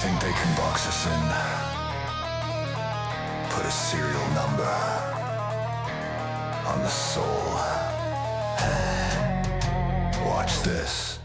think they can box us in, put a serial number on the soul. Watch this.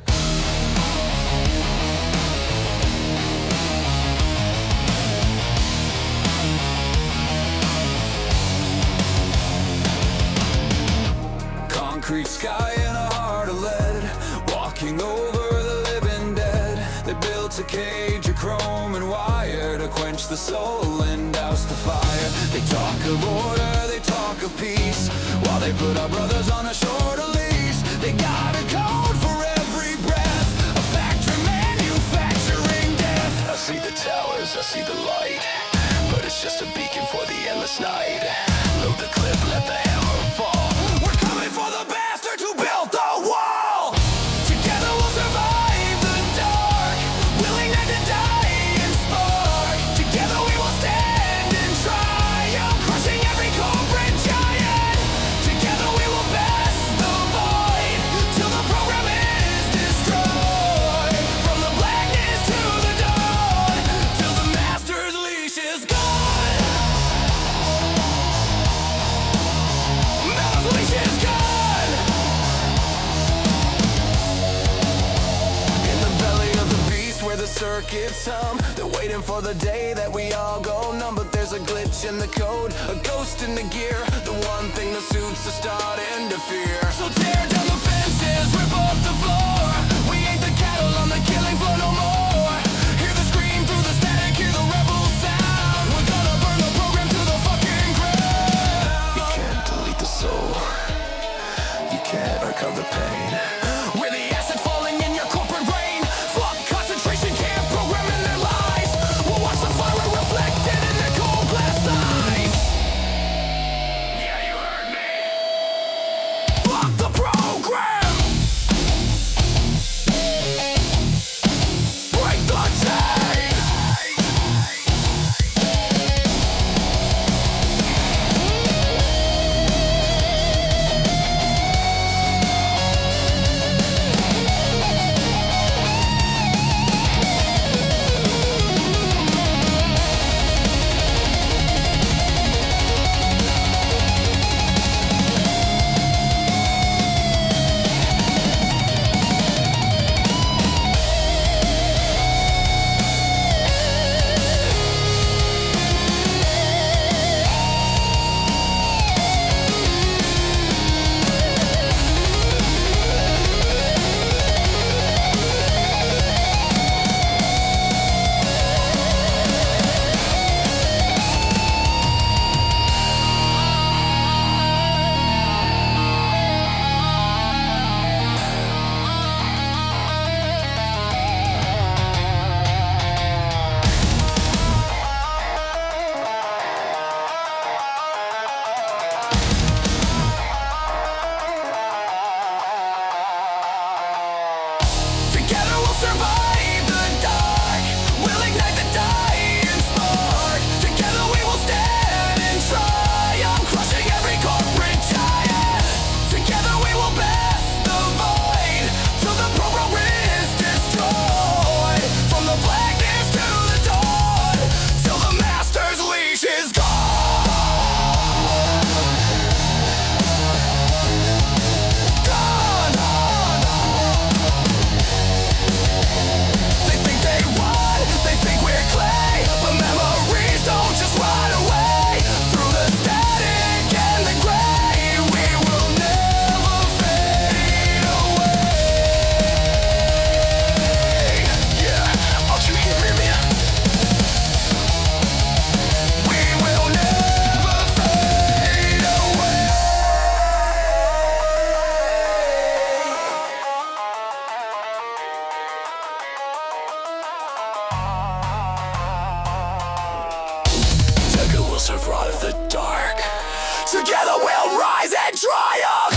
Concrete sky and a heart of lead, walking over the living dead. They built a cage of chrome and wire to quench the soul and douse the fire. They talk of order, they talk of peace, while they put our brothers on a shorter lease. They got a code for every breath, a factory manufacturing death. I see the towers, I see the light, but it's just a beacon for the endless night. Load the clip, let the hammer fall. We're coming for the bastard who built the wall. Together we'll survive the dark, willing not to die in spark. Together we will stand and triumph, crushing every corporate giant. Together we will pass the void, till the program is destroyed. From the blackness to the dawn, till the master's leash is gone. Leash is gone. In the belly of the beast where the circuits hum, they're waiting for the day that we all go numb. But there's a glitch in the code, a ghost in the gear, the one thing the suits are starting to fear. So tear down the fences, rip up the floor. We ain't the cattle on the killing floor no more. Hear the scream through the static, hear the rebel sound. We're gonna burn the program to the fucking ground. You can't delete the soul, you can't archive the pain. We're the acid falling in your corporate brain. Fuck concentration camp programming their lies. We'll watch the fire reflected in their cold glass eyes. Yeah, you heard me. Fuck the program. Break the chain. Together we'll survive the dark, we'll ignite the dying spark. Together we will stand and triumph, crushing every corporate giant. Together we will pass the void, till the program is destroyed. From the blackness to the dawn, till the master's leash is gone. We'll survive the dark. Together we'll rise and triumph.